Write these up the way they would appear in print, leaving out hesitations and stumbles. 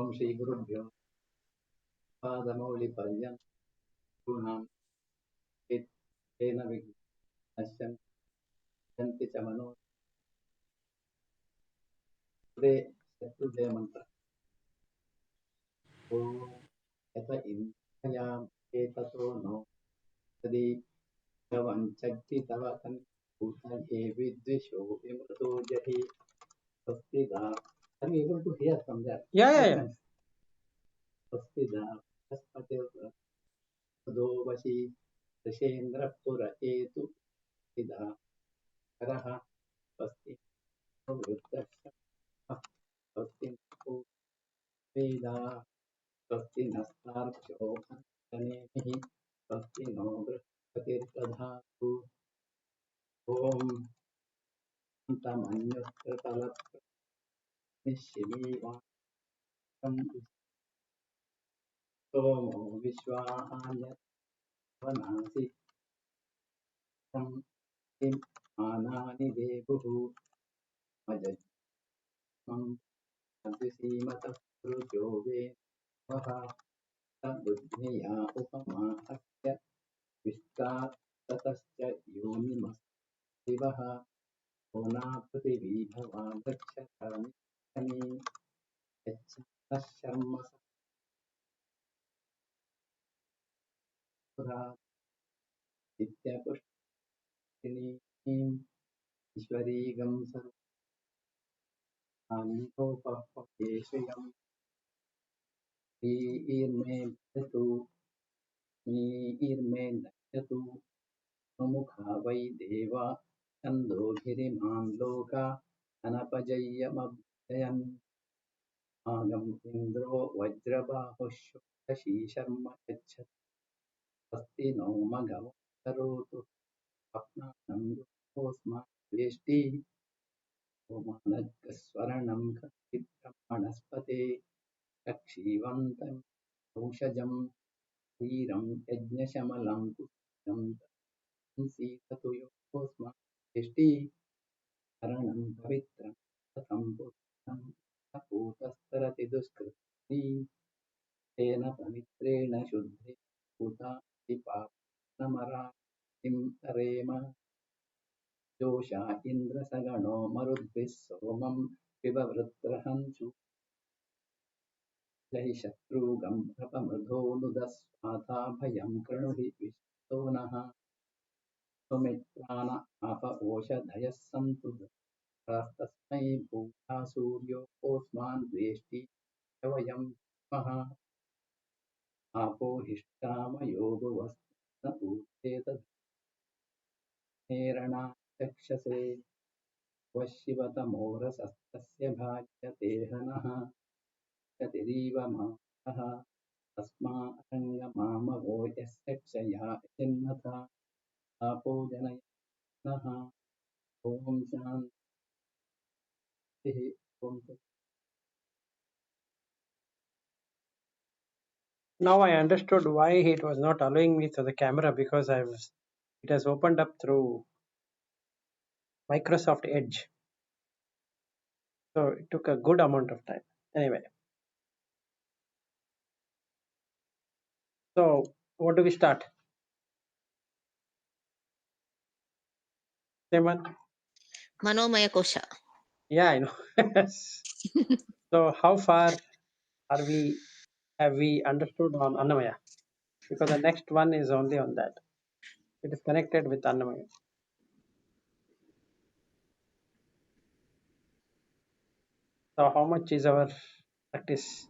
ओम श्री गुरुभ्यो पादमौलिपर्यन्तं गुरूणां तेन विघ्नश्यन्ति च मनो शत्रुजय मंत्र ओम यत इंद्रियाम् एततो नो तदि प्रवञ्चक्ति तव तन्भूतये विद्विषो विमृतो जहि स्वस्तिदा. Are you able to hear from there? Yeah. स्वस्तिदा बृहस्पतिर्दो वशी ऋषेन्द्रपुर एतु इदा करः स्वस्ति वृद्धस्य स्वस्ति नो वेदा स्वस्ति नस्तार्क्ष्यो अनेमिः स्वस्ति नो बृहस्पतिर्दधातु ॐ तमन्युत्तरतलनिश्चिनीवासं सोमो विश्वाहान्यवनासि तं किम् आनानि देवुः मजज्ञं द्विसीमतः सृजो वेदः बुद्धिया उपमा अस्य विष्टा ततश्च योनिमस्तिवः ओना पृथिवी भवा गच्छतानि यच्छन्तः शर्म सपुरा नित्यपुष्टिनीम् ईश्वरीगं सर्वान्योपह्वयेषु ईर्मे दयतु मुमुखा वै देवा छन्दोभिरिमान् लोका अनपजय्यमभ्ययन् आगम् इन्द्रो वज्रबाहुः शर्म यच्छत् स्वस्ति नो मघवः करोतु स्वप्नानं दुःखोऽस्मात् वेष्टि होमानद्गस्वरणं ब्रह्मणस्पते रक्षीवन्तम् औषधम् धीरं यज्ञशमलं पुष्टं सीततु योऽस्मात् वेष्टि हरणं पवित्रं कथं पुत्रं पूतस्तरति दुष्कृति तेन पवित्रेण शुद्धे पूताति पापनमरातिं तरेम जोषा इन्द्रसगणो मरुद्भिः सोमं पिबवृत्रहन्तु जहि शत्रुगं प्रपमृधोनुदस्वाथा भयं कृणुहि विश्वतो नः सुमित्रान आप ओषधयः सन्तु तस्मै भूता सूर्योऽस्मान् द्वेष्टि च वयं स्मः आपो हिष्ठामयो भुवस्न ऊर्जेतद्धेरणाचक्षसे वशिवतमोरसस्तस्य भाज्यते हनः गतिरीव मातः तस्मारङ्गमामवो यस्य क्षया चिन्मथा आपो जनयनः ॐ शान्तिः ॐ Now I understood why it was not allowing me to the camera, because it has opened up through Microsoft Edge. So it took a good amount of time. Anyway, so what do we start? Same one? Manomayakosha. Yeah, I know. So how far have we understood on Annamaya? Because the next one is only on that. It is connected with Annamaya. So how much is our practice?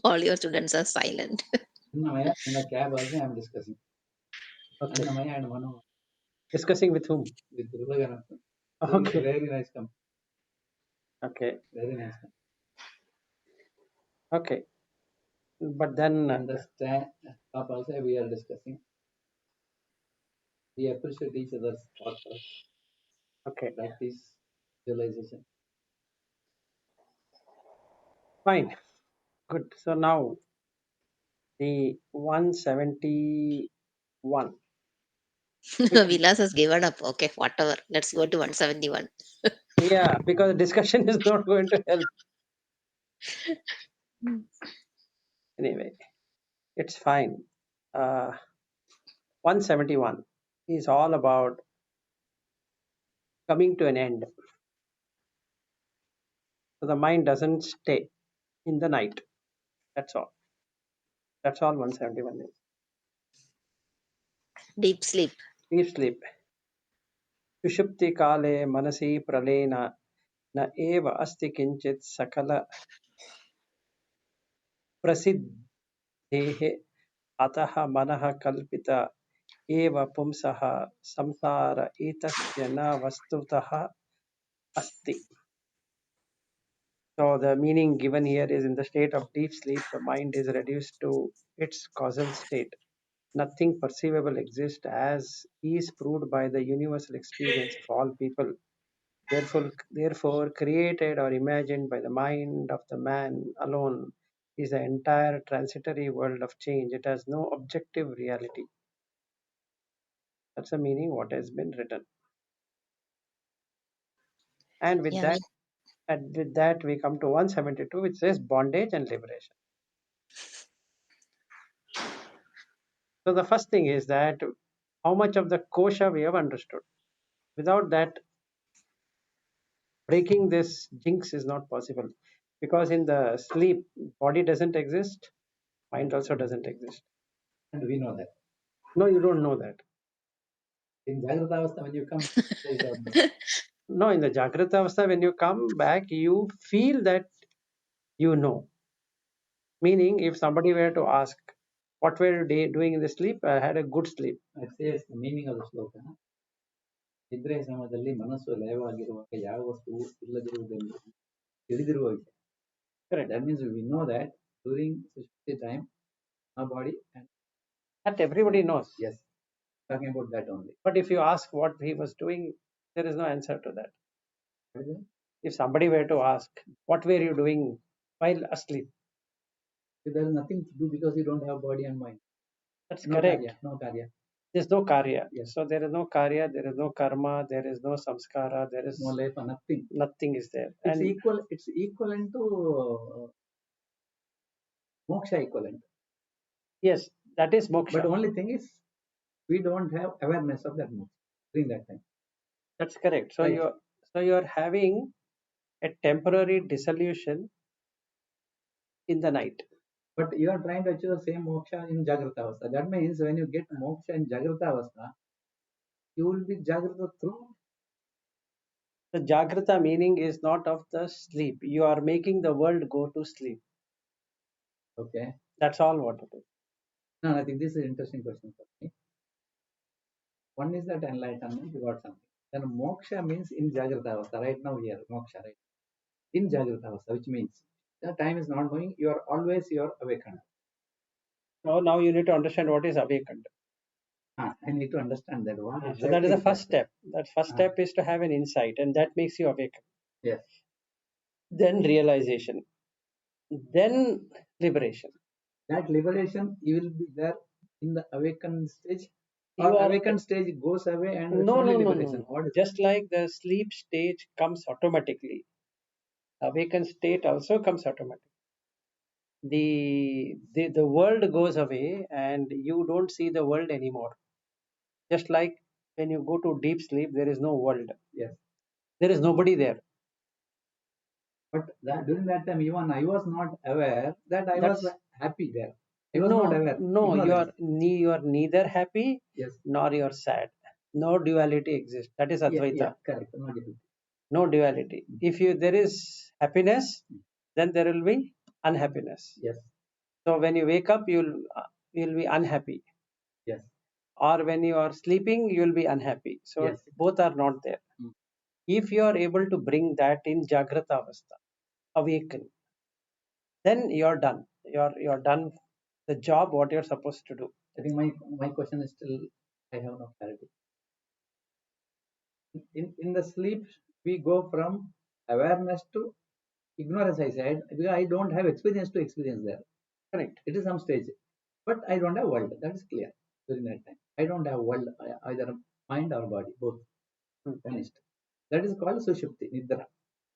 All your students are silent. Annamaya, in the cab also I am discussing. Okay. Annamaya and Mano Discussing with whom? with Rudaganathan. Okay. Very nice company. Okay. Very nice company. Okay. But then And the staff also we are discussing. We appreciate each other's thought okay, practice, visualization. fine. Good. So now the 171. Quickly. Vilas has given up. Okay, whatever. Let's go to 171. Yeah, because discussion is not going to help. Anyway, it's fine. 171 is all about coming to an end. So the mind doesn't stay in the night. That's all. That's all 171 is. Deep sleep. Deep sleep. सुषुप्ति काले मनसि प्रलेन न एव अस्ति किञ्चित् सकल प्रसिद्धेः अतः मनः कल्पित एव पुंसः संसार एतस्य न वस्तुतः अस्ति. So the meaning given here is in the state of deep sleep, the mind is reduced to its causal state. Nothing perceivable exists as is proved by the universal experience of all people. Therefore, created or imagined by the mind of the man alone is the entire transitory world of change. It has no objective reality. That's the meaning what has been written. And with Yeah, that, we come to 172, which says bondage and liberation. So the first thing is that how much of the kosha we have understood. Without that, breaking this jinx is not possible. Because in the sleep, body doesn't exist, mind also doesn't exist. And we know that. No, you don't know that. In Jagrata Avastha, when you come, there is a No, in the Jagrata Avastha, when you come back, you feel that you know. Meaning, if somebody were to ask, what were you doing in the sleep? I had a good sleep. it says the meaning of the sloka. ನಿದ್ರೆ ಸಮಯದಲ್ಲಿ ಮನಸ್ಸು ಲಯವಾಗಿರುವಾಗ ಯಾವ ವಸ್ತುವು ಇಲ್ಲದಿರುವುದೆಂದು ತಿಳಿದಿರುವ ವಿಷಯ. Correct. That means we know that during Sushupti time, our body and That everybody knows. yes, talking about that only. But if you ask what he was doing, there is no answer to that. What is it? If somebody were to ask, what were you doing while asleep? There is nothing to do because you don't have body and mind. That's No correct. karya, no karya. There's no karya. Yes. So there is no karya, there is no karma, there is no samskara, there is No life, nothing. nothing is there. It's And equal. It's equivalent to moksha equivalent. yes, that is moksha. But only thing is, we don't have awareness of that moksha during that time. That's correct. So Right. you're having a temporary dissolution in the night. But you are trying to achieve the same moksha in Jagrata Avastha. That means when you get moksha in Jagrata Avastha, you will be Jagrata through. The Jagrata meaning is not of the sleep. You are making the world go to sleep. Okay. That's all what it is. No, I think this is an interesting question for me. One is that enlightenment, you got something. Then moksha means in Jagrata Avastha, right now here, moksha, right? In Jagrata Avastha, which means the time is not going, you are always awakened. Now you need to understand what is awakened. I need to understand that one. So that is the first step. That first step is to have an insight, and that makes you awaken. Yes. Then realization. Then liberation. That liberation, you will be there in the awakened stage. You Or are awakened stage goes away and it's no, only no, no, liberation. no. What is Just like the sleep stage comes automatically, awakened state also comes automatically. The world goes away and you don't see the world anymore. Just like when you go to deep sleep, there is no world. Yes. There is nobody there. But that, during that time, even I was not aware that I was happy there. I was No, not aware. no, Ignorance. you are neither happy Yes. nor you are sad. No duality exists. That is Advaita. Yeah, correct. No difficulty. No duality. If there is happiness, then there will be unhappiness. Yes. So when you wake up, you'll be unhappy. Yes. Or when you are sleeping, you will be unhappy. So Yes. both are not there. If you are able to bring that in Jagrata Avastha, awaken, then you're done. You're done the job what you're supposed to do. I think my question is still, I have no clarity. In the sleep, we go from awareness to ignorance, I said, because I don't have experience to experience there. Correct. It is some stage. But I don't have world. That is clear during that time. I don't have world, either mind or body, both vanished. That is called Sushupti, Nidra,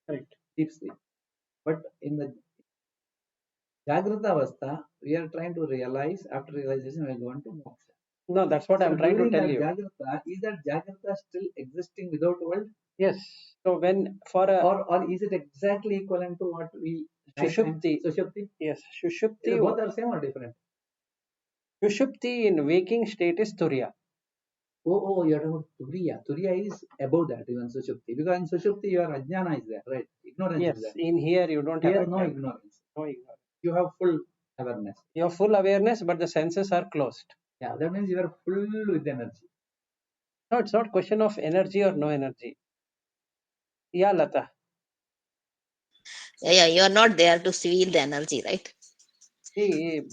Correct. deep sleep. But in the Jagrata Avastha, we are trying to realize, after realization, we are going to moksha. No, that's what So I'm trying to during tell that you. Jagrata, is that Jagrata still existing without world? Yes. So when for a Or is it exactly equivalent to what we Sushupti, Sushupti? yes, Both are same or different? Sushupti in waking state is Turiya. Oh, you're talking about Turiya. Turiya is above that, even Sushupti. Because in Sushupti, your Ajnana is there, right? Ignorance Yes, is there. in here you don't Here, have no Ajnana. ignorance. No ignorance. You have full awareness. You have full awareness, but the senses are closed. Yeah, that means you are full with energy. No, it's not question of energy or no energy. Yeah, Lata. Yeah, you are not there to feel the energy, right?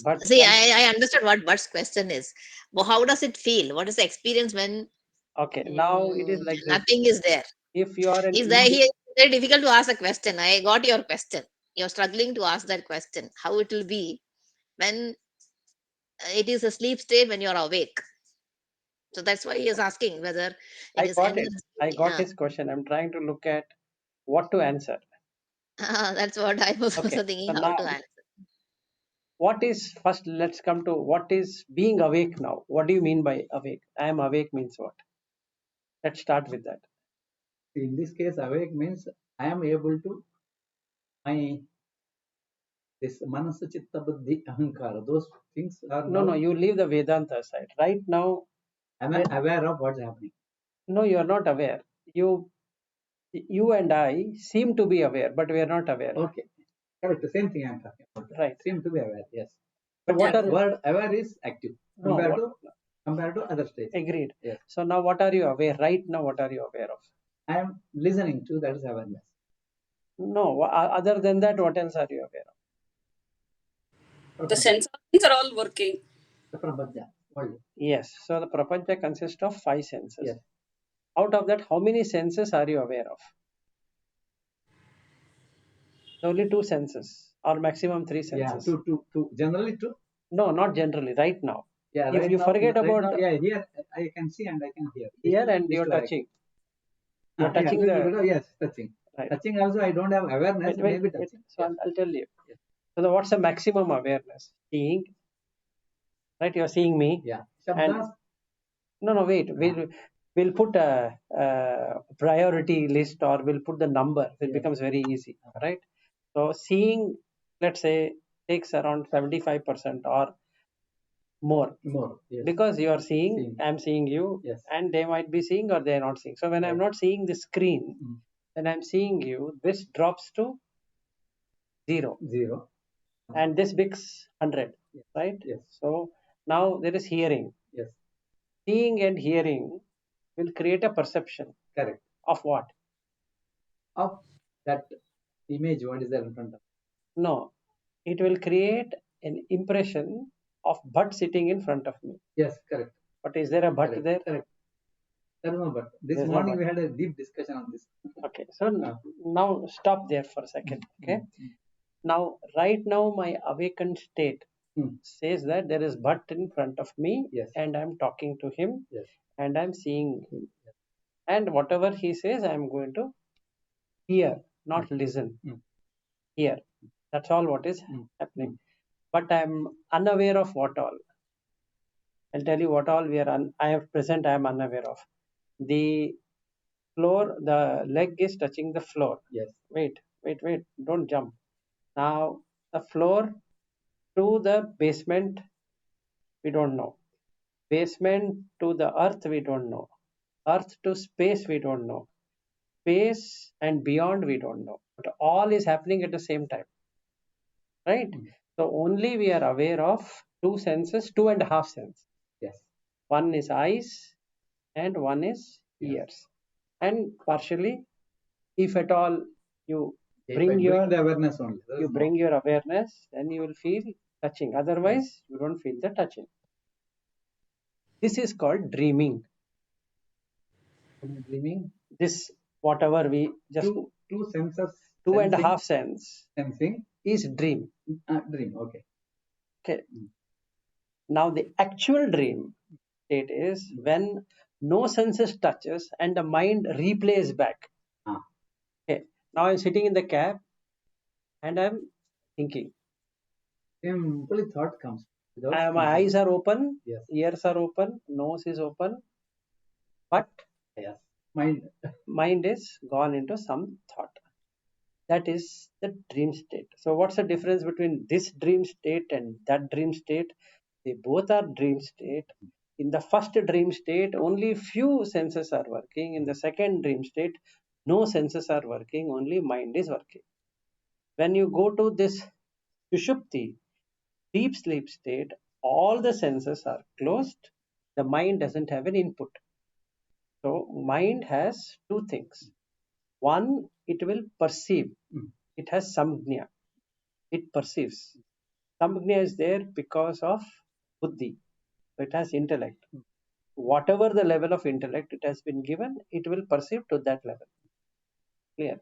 But See, I understood what But's question is. Well, how does it feel? What is the experience when okay, now it is like this. nothing is there? If you are an Is there here? It's very difficult to ask a question. I got your question. You're struggling to ask that question. How it will be when it is a sleep state when you're awake. So that's why he is asking whether it I is got it. energy. I got his question. I'm trying to look at what to answer. That's what I was Okay, also so thinking how now to answer. what is first? Let's come to what is being awake now. What do you mean by awake? I am awake means what? Let's start with that. In this case, awake means I am able to, my this manasa, chitta, buddhi, ahankara, those things are No, now, you leave the Vedanta side. Right now, am I aware of what's happening? no, you are not aware. You and I seem to be aware, but we are not aware. Okay, correct. The same thing I'm talking about. Right. Seem to be aware, yes. So But what are word aware is active no compared to other states. agreed. Yes. So now what are you aware right now? What are you aware of? I am listening to, that is awareness. No, other than that, what else are you aware of? The sense organs are all working. The prapancha, world. Yes. So the prapancha consists of 5 senses. Yes. Out of that, how many senses are you aware of? Only 2 senses, or maximum 3 Yeah, senses. two. Generally two. No, not generally. Right now. Yeah, If right you now, forget right about now, yeah, here I can see and I can hear. here and These you're two are touching. active. You're touching the Yes, touching. right. Touching also, I don't have awareness. Wait. Maybe touching. So Yes. I'll tell you. Yes. So what's the maximum awareness? Seeing, right? You're seeing me. Yeah. And Shabdas. no, wait. We'll put a priority list, or we'll put the number. It Yes. becomes very easy, right? So seeing, let's say, takes around 75% or more. More. Yes. Because you are seeing, I'm seeing you, Yes. and they might be seeing or they're not seeing. So when I'm Right. not seeing the screen, Mm. when I'm seeing you, this drops to 0. And this becomes 100, Yes. right? Yes. So now there is hearing. Yes. Seeing and hearing will create a perception. Correct. Of what? Of that image, what is there in front of? No, it will create an impression of Bhatt sitting in front of me. Yes, correct. But is there a Bhatt there? Correct. There is no but. This There's no morning but. we had a deep discussion on this. Okay, so now stop there for a second. Okay. Now, right now, my awakened state says that there is Bhatt in front of me, Yes. and I'm talking to him, Yes. and I'm seeing him. And whatever he says, I'm going to hear, not listen. Hear. That's all what is happening. But I'm unaware of what all. I'll tell you what all I have present, I am unaware of. The floor, the leg is touching the floor. Yes. Wait, don't jump. Now, the floor to the basement, we don't know. Basement to the earth, we don't know. Earth to space, we don't know. Space and beyond, we don't know. But all is happening at the same time. Right? So only we are aware of 2 senses, 2.5 senses. Yes. One is eyes and one is ears. And partially, if at all you bring the awareness only. Bring your awareness, then you will feel touching. Otherwise, you don't feel the touching. This is called dreaming. Dreaming. This whatever we just two senses. 2.5 sense sensing is dream. Dream. Okay. Okay. Now the actual dream state is when no senses touches and the mind replays back. Now I'm sitting in the cab and I'm thinking. Simply thought comes. My eyes are open, Yes. ears are open, nose is open, but Yes. Mind is gone into some thought. That is the dream state. So what's the difference between this dream state and that dream state? They both are dream state. In the first dream state, only few senses are working. In the second dream state, no senses are working, only mind is working. When you go to this Sushupti, deep sleep state, all the senses are closed. The mind doesn't have an input. So mind has two things. One, it will perceive. It has samgnya. It perceives. Samgnya is there because of buddhi. It has intellect. Whatever the level of intellect it has been given, it will perceive to that level. Clear.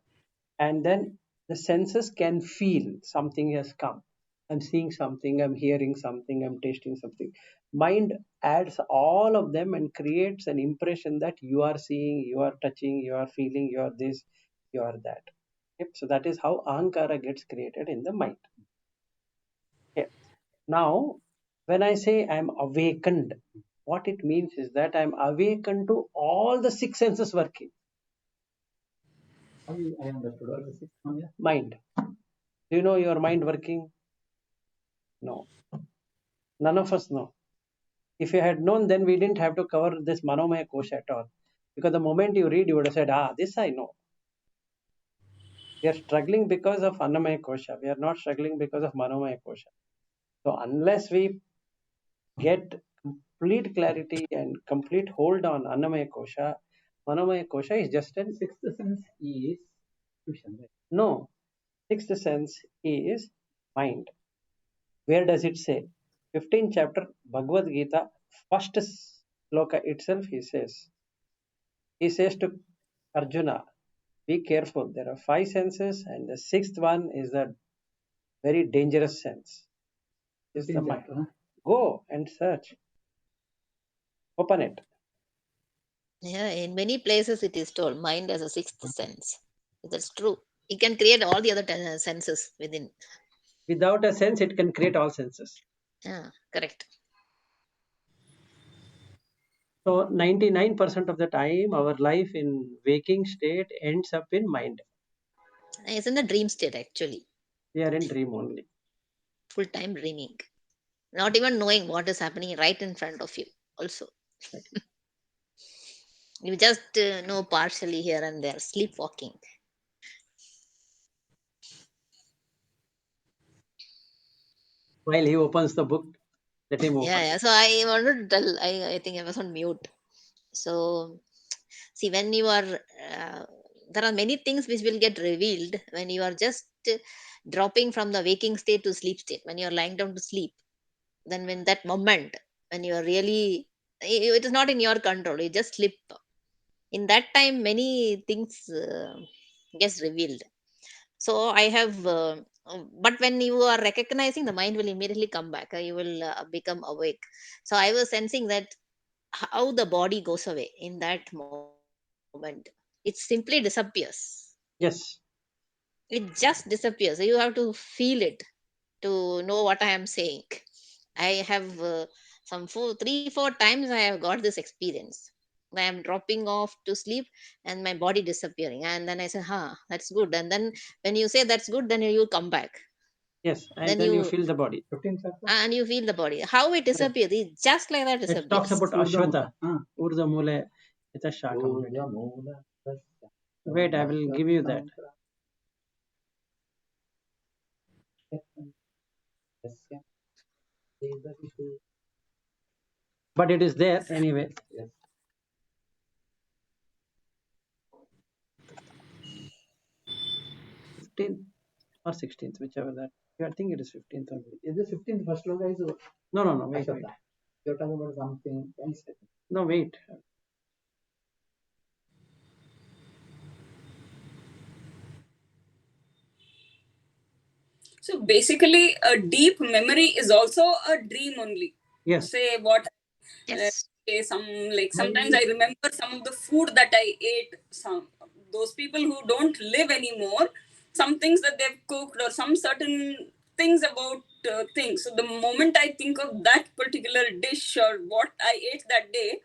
And then the senses can feel something has come. I'm seeing something, I'm hearing something, I'm tasting something. Mind adds all of them and creates an impression that you are seeing, you are touching, you are feeling, you are this, you are that. Yep. So that is how ahankara gets created in the mind. Okay. Now, when I say I'm awakened, what it means is that I'm awakened to all the six senses working. I understood all the six. Yeah. Mind. Do you know your mind working? No. None of us know. If you had known, then we didn't have to cover this Manomayakosha at all. Because the moment you read, you would have said, this I know. We are struggling because of Annamayakosha. We are not struggling because of Manomayakosha. So unless we get complete clarity and complete hold on Annamayakosha, Manomayakosha is just an Sixth sense is tuition, right? No. Sixth sense is mind. Where does it say? 15th chapter Bhagavad Gita, first sloka itself, he says to Arjuna, be careful. There are five senses, and the sixth one is the very dangerous sense. Is the mind. Go and search. Open it. Yeah, in many places it is told mind as a sixth sense. That's true. It can create all the other senses within. Without a sense, it can create all senses. Yeah, correct. So 99% of the time, our life in waking state ends up in mind. It's in the dream state actually. We are in dream only. Full time dreaming. Not even knowing what is happening right in front of you also. You just know partially here and there, sleepwalking. While he opens the book, let him open. Yeah. So I wanted to tell, I think I was on mute. So, see, when you are, there are many things which will get revealed when you are just dropping from the waking state to sleep state, when you are lying down to sleep. Then, when that moment, when you are really, it is not in your control, you just slip. In that time, many things gets revealed. So, I have, but when you are recognizing, the mind will immediately come back. You will become awake. So, I was sensing that how the body goes away in that moment, it simply disappears. Yes. It just disappears. You have to feel it to know what I am saying. I have some 3 4 times I have got this experience. I am dropping off to sleep and my body disappearing, and then I say, that's good. And then when you say that's good, then you come back. Yes. And Then then you you feel the body. 15th chapter. and you feel the body, how it disappears. It just like that It talks disappears. about Ashwata. Urza Mule. It's a shaka. Wait, I will give you that. But it is there anyway. Yes. 15th or 16th, whichever that. I think it is 15th only. Is the 15th first sloka is No. Wait. You're talking about something else. No, wait. So basically, a deep memory is also a dream only. Yes. Say what? Yes. Say sometimes I remember some of the food that I ate. those people who don't live anymore, some things that they've cooked or some certain things about things. So the moment I think of that particular dish or what I ate that day,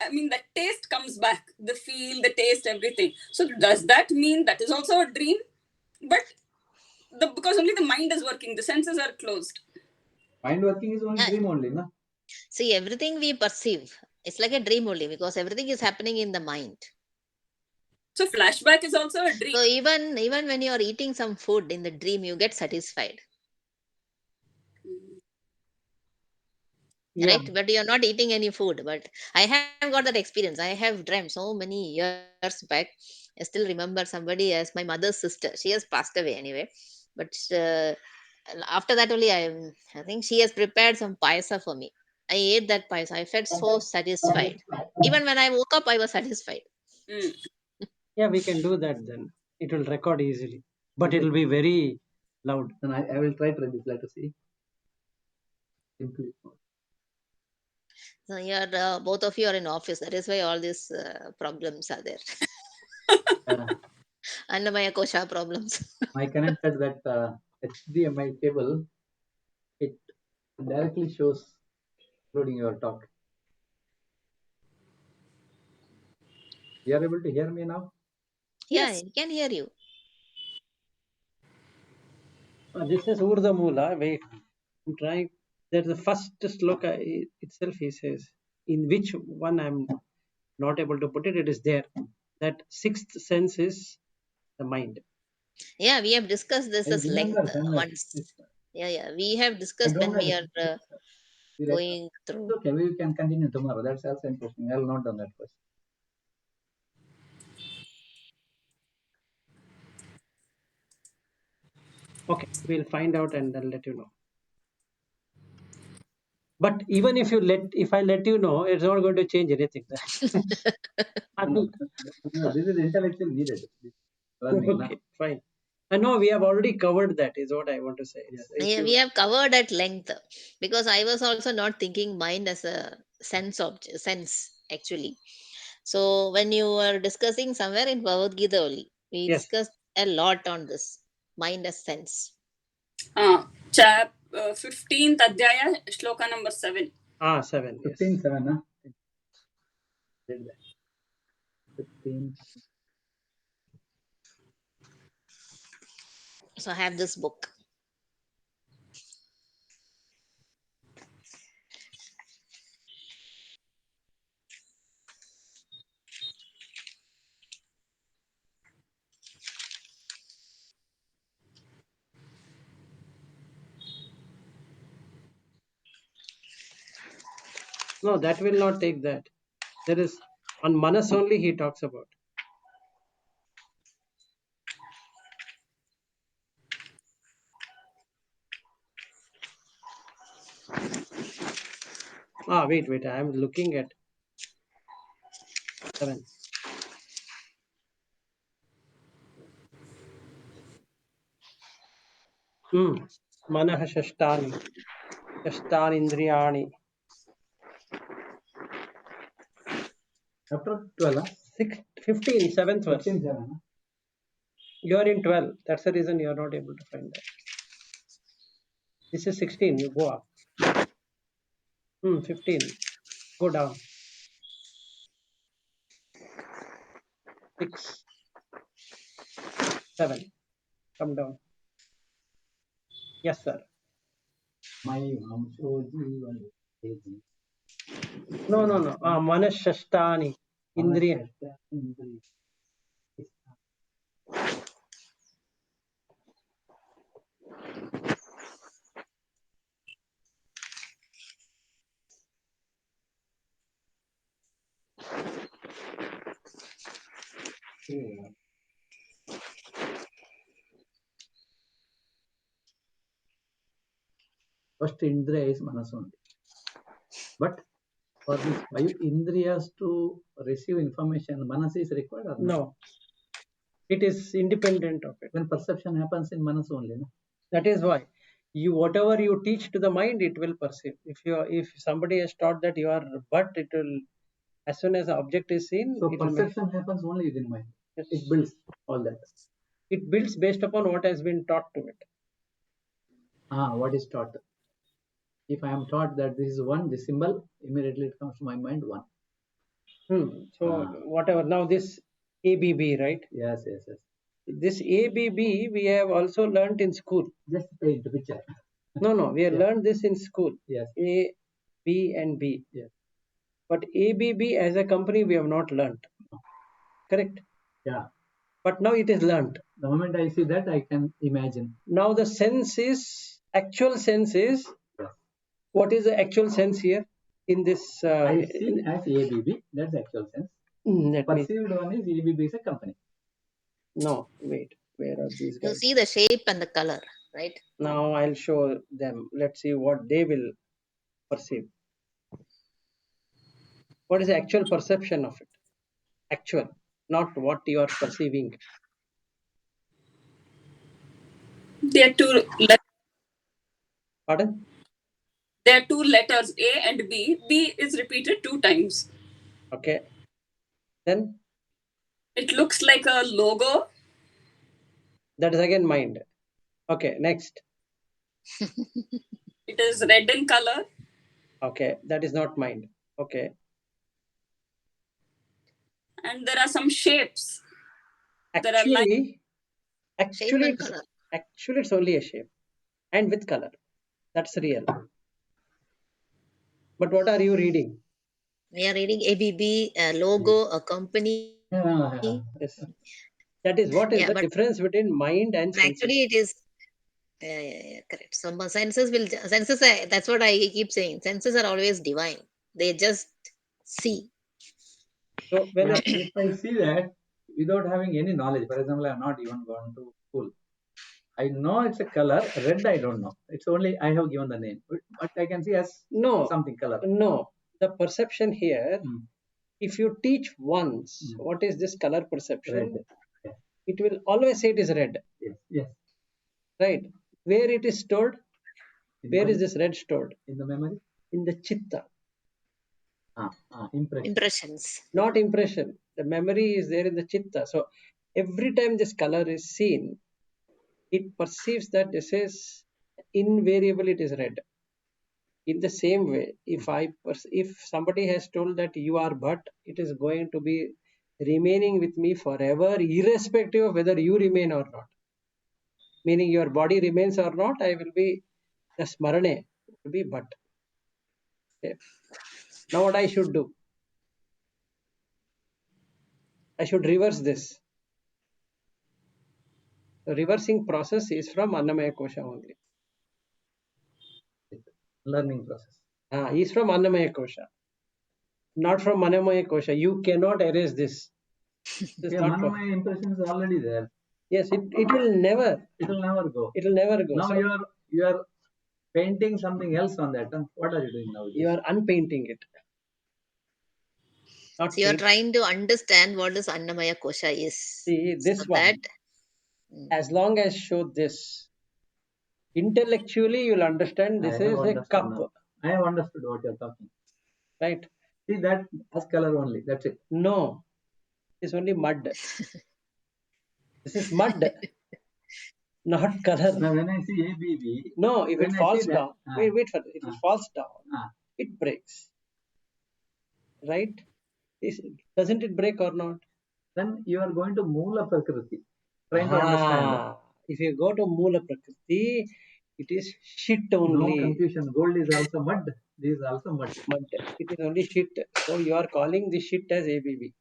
I mean, the taste comes back, the feel, the taste, everything. So does that mean that is also a dream? But because only the mind is working, the senses are closed. Mind working is only Yeah. dream only, na? See, everything we perceive, it's like a dream only because everything is happening in the mind. So flashback is also a dream. So even when you're eating some food in the dream, you get satisfied, Yeah, right? But you're not eating any food. But I have got that experience. I have dreamt so many years back. I still remember somebody as my mother's sister. She has passed away anyway. But after that only, I think she has prepared some paisa for me. I ate that paisa. I felt so satisfied. Even when I woke up, I was satisfied. Mm. yeah, we can do that then. It will record easily, but it will be very loud. Then I will try to register to see. Simply. So you're both of you are in office. That is why all these problems are there. Uh, Manomayakosha problems. my connected that HDMI cable, it directly shows including your talk. You are able to hear me now? Yeah, Yes. I can hear you. This is Urda Mula. Wait, I'm trying. There's the first sloka itself, he says. In which one I'm not able to put it, it is there. That sixth sense is the mind. Yeah, we have discussed I this as length remember somewhere. once. Yeah, yeah. We have I discussed don't when know. we are going It's through. okay, we can continue tomorrow. That's also interesting. I will note down that question. Okay, we'll find out and then let you know. But even if I let you know, it's not going to change anything. I No, will- no, this is intellectual needed. This learning, na? okay, fine. I know we have already covered that, is what I want to say. Yes. If Yeah, you, we have covered at length because I was also not thinking mind as a sense actually. So when you were discussing somewhere in Bhagavad Gita only, we yes, discussed a lot on this mind as sense. Chap 15th Adhyaya, Shloka number 7. 7, yes. 15, 7, na? Did that. 15. So I have this book. No, that will not take that. There is on Manas only he talks about. Wait. I am looking at 7. Manah Shashtani. Shashtani Indriyani. After 12, huh? 15, 7th verse. 15, 7, huh? You are in 12. That's the reason you are not able to find that. This is 16. You go up. 15. Go down. 6, 7. Come down. Yes, sir. My Vamsho Jeevan Teji. No. Manas Shashtani. Indriya. Manashashta Indriya. First Indriya is Manas only. But for these 5 Indriyas to receive information, Manas is required or not? No. It is independent of it. When perception happens in Manas only, no? That is why whatever you teach to the mind, it will perceive. If somebody has taught that you are but, it will, as soon as the object is seen, So it will perception happens only within mind. Yes. It builds all that. It builds based upon what has been taught to it. What is taught? If I am taught that this is one, this symbol, immediately it comes to my mind one. So whatever. Now this ABB, right? Yes, yes, yes. This ABB we have also learnt in school. Just paint the picture. No, we have Yeah. learned this in school. Yes. A, B, and B. Yes. But ABB as a company we have not learnt. Correct? Yeah. But now it is learnt. The moment I see that, I can imagine. Now the sense is, actual sense is, Yes. what is the actual sense here in this? I see as ABB. That's the actual sense. Let me. Perceived one is ABB is a company. No, wait. Where are these You guys? see the shape and the color, right? Now I'll show them. Let's see what they will perceive. What is the actual perception of it? Actual, not what you are perceiving. There are Pardon? two letters, A and B. B is repeated 2 times. Okay. Then It looks like a logo. that is again mind. Okay, next. It is red in color. Okay, that is not mind. Okay. And there are some shapes. There are lines. Actually, and color. actually it's only a shape and with color. That's real. But what are you reading? We are reading ABB, a logo, a company. Yes. That is what is Yeah, the but difference between mind and senses. actually it is. Yeah, correct. So my senses will senses. That's what I keep saying. Senses are always divine. They just see. So when If I see that without having any knowledge, for example, I have not even gone to school. I know it's a color. Red, I don't know. It's only I have given the name, but I can see as something color. No, the perception here. If you teach once, what is this color perception? Red. Yes. It will always say it is red. Yes. Yes. Right. Where it is stored? Where is the, this red stored? in the memory? In the chitta. Impressions. Not impression. The memory is there in the chitta. So every time this color is seen, it perceives that this is invariable. It is red. In the same way, if somebody has told that you are but, it is going to be remaining with me forever, irrespective of whether you remain or not. Meaning your body remains or not, I will be the smarane, will be but. Okay. Now what I should do? I should reverse this. The reversing process is from Manomayakosha only. Learning process. Is from Manomayakosha, not from Manomayakosha. You cannot erase this. Manomaya impression is already there. Yes, it will never. It will never go. It will never go. Now So you are painting something else on that. And what are you doing now? you are unpainting it. Not So you are paint. trying to understand what this Manomayakosha is. See this so one. That, as long as show this, intellectually you'll understand this is a cup. Now. I have understood what you're talking. Right. See that as color only. That's it. No, it's only mud. This is mud, not color. Now when I see ABB. No, if it falls down, wait for it. If it falls down, it breaks. Right? Doesn't it break or not? Then you are going to Moola Prakriti. Trying to understand. If you go to Moola Prakriti, it is shit only. No confusion. Gold is also mud. This is also mud. It is only shit. So you are calling this shit as ABB.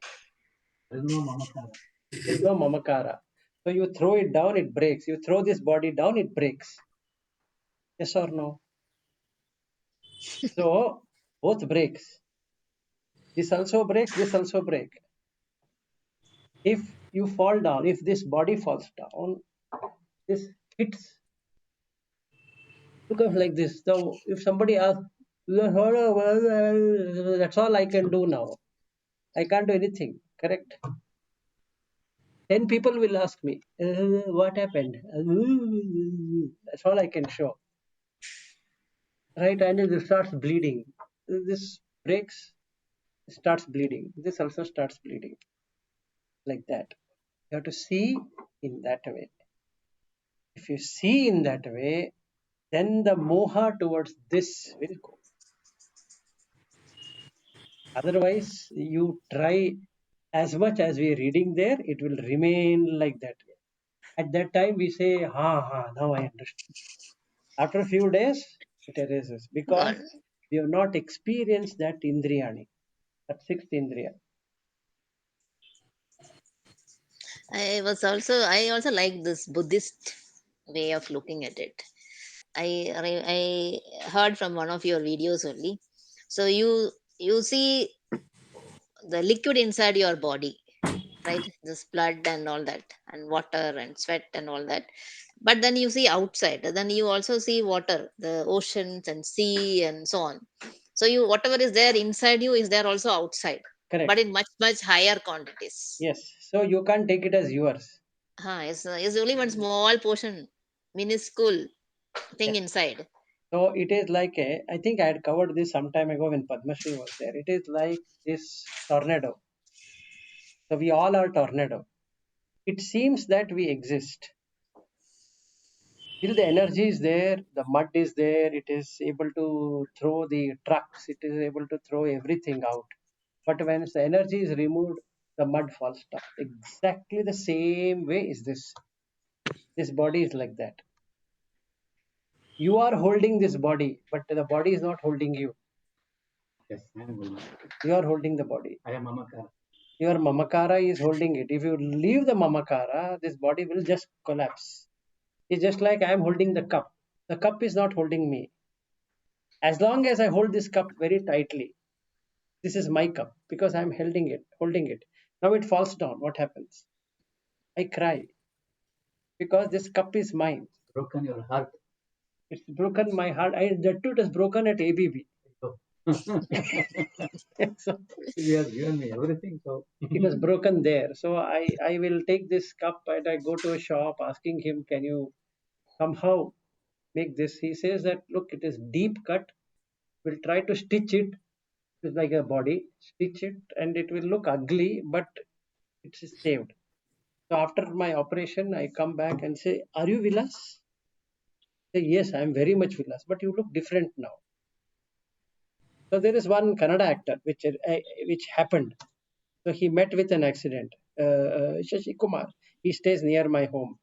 There is no mamakara. There is no mamakara. So you throw it down, it breaks. You throw this body down, it breaks. Yes or no? So both breaks. This also breaks, this also breaks. If you fall down, if this body falls down, this hits, becomes like this. So if somebody asks, that's all I can do now. I can't do anything. Correct? 10 people will ask me, what happened? That's all I can show. Right? And it starts bleeding. This breaks, starts bleeding. This also starts bleeding. Like that. You have to see in that way. If you see in that way, then the moha towards this will go. Otherwise, you try as much as we are reading there, it will remain like that. At that time, we say, ha, now I understand. After a few days, it erases because God. we have not experienced that indriyani, that sixth indriya. I also like this Buddhist way of looking at it. I heard from one of your videos only. So you see the liquid inside your body, right? This blood and all that, and water and sweat and all that. But then you see outside, then you also see water, the oceans and sea and so on. So you whatever is there inside you is there also outside, but Correct. in much higher quantities. Yes. So you can't take it as yours. It's only one small portion, minuscule thing Yes. inside. So it is like I think I had covered this some time ago when Padma Shri was there. It is like this tornado. So we all are tornado. It seems that we exist. Till the energy is there, the mud is there, it is able to throw the trucks, it is able to throw everything out. But when the energy is removed, the mud falls down. Exactly the same way is this. This body is like that. You are holding this body, but the body is not holding you. Yes, I am holding. You are holding the body. I am Mamakara. Your mamakara is holding it. If you leave the mamakara, this body will just collapse. It's just like I am holding the cup. The cup is not holding me. As long as I hold this cup very tightly, this is my cup because I'm holding it. Now it falls down. What happens? I cry because this cup is mine. Broken your heart. It's broken my heart. That too, it is broken at ABB. So, So you have given me everything. So, it was broken there. So I will take this cup and I go to a shop asking him, can you somehow make this? He says that, look, it is deep cut. We'll try to stitch it. It's like a body. Stitch it and it will look ugly, but it's saved. So after my operation, I come back and say, are you Vilas? Say, yes, I am very much Vilas, but you look different now. So there is one Kannada actor which happened. So he met with an accident. Shashi Kumar. He stays near my home.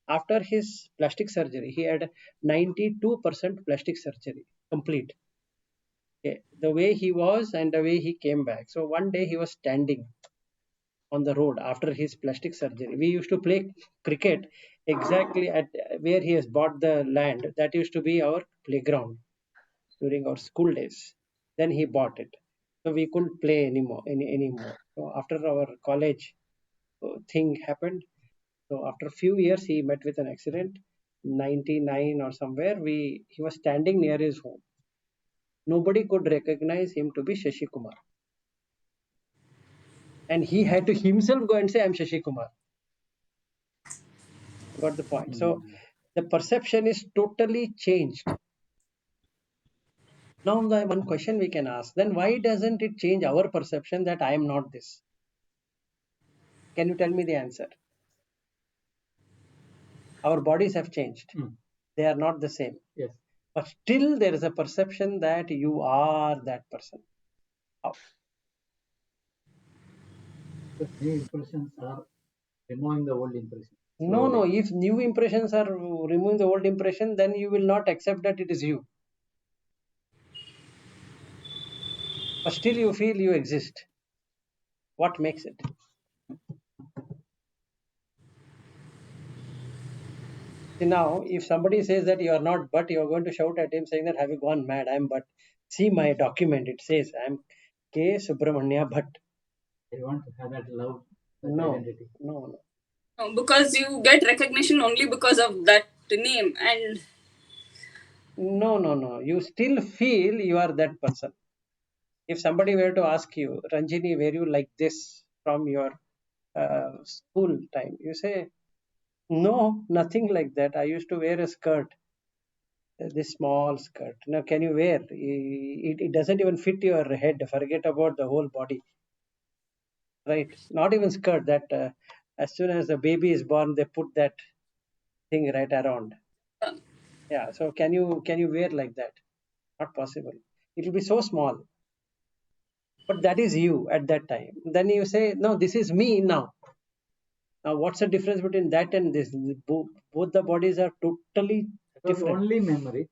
After his plastic surgery, he had 92% plastic surgery complete. Okay. The way he was and the way he came back. So one day he was standing on the road after his plastic surgery. We used to play cricket exactly at where he has bought the land. That used to be our playground during our school days. Then he bought it. So we couldn't play anymore. So after our college thing happened, so after a few years he met with an accident. 99 or somewhere he was standing near his home. Nobody could recognize him to be Shashi Kumar. And he had to himself go and say, I'm Shashi Kumar. Got the point. So the perception is totally changed. Now, the one question we can ask, then why doesn't it change our perception that I am not this? Can you tell me the answer? Our bodies have changed. They are not the same. yes, But still there is a perception that you are that person. How? the new impressions are removing the old impression. No, Slowly. if new impressions are removing the old impression, then you will not accept that it is you. But still you feel you exist. What makes it? See, now, if somebody says that you are not but, you are going to shout at him saying that, have you gone mad? I am but. See my document, it says I am K. Subramanya Bhatt. I want to have that love, that No, identity. no. No, because you get recognition only because of that name, and No. You still feel you are that person. If somebody were to ask you, Ranjini, were you like this from your school time? You say, no, nothing like that. I used to wear a skirt, this small skirt. Now, can you wear? It doesn't even fit your head. Forget about the whole body, right? Not even skirt, that As soon as the baby is born, they put that thing right around. Uh, Yeah. So can you wear like that? Not possible. It will be so small. But that is you at that time. Then you say, no, this is me now. Now, what's the difference between that and this? Both the bodies are totally It was different. only memory,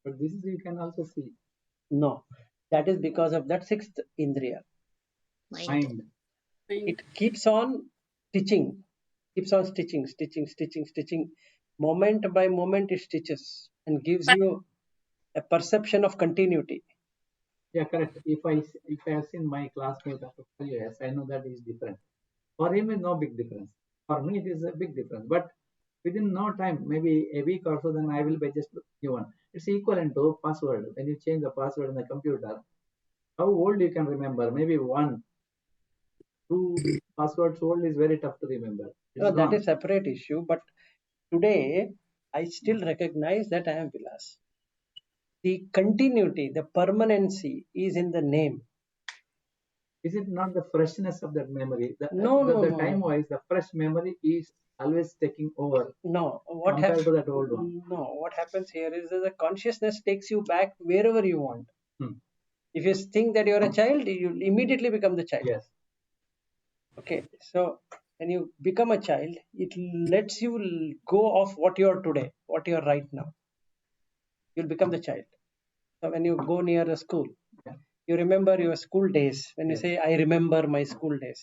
but this is you can also see No, that is because of that sixth indriya. Mind. mind. It keeps on stitching, stitching. Moment by moment, it stitches and gives you a perception of continuity. Yeah, correct. If I have seen my classmate after 5 years, I know that is different. For him, is no big difference. For me, it is a big difference. But within no time, maybe a week or so, then I will be just new one. It's equivalent to password. When you change the password in the computer, how old you can remember? Maybe 1, 2 passwords old is very tough to remember. It's No, that gone. is separate issue. But today, I still recognize that I am Vilas. The continuity, the permanency is in the name. Is it not the freshness of that memory? No, no, The no, time no. wise, the fresh memory is always taking over No, compared to that old one. no, what happens here is that the consciousness takes you back wherever you want. Hmm. If you think that you're a child, you immediately become the child. Yes. Okay, so when you become a child, it lets you go off what you are today, what you are right now. You'll become the child. So when you go near a school, Yeah. you remember your school days. When you Yes. say, I remember my school days,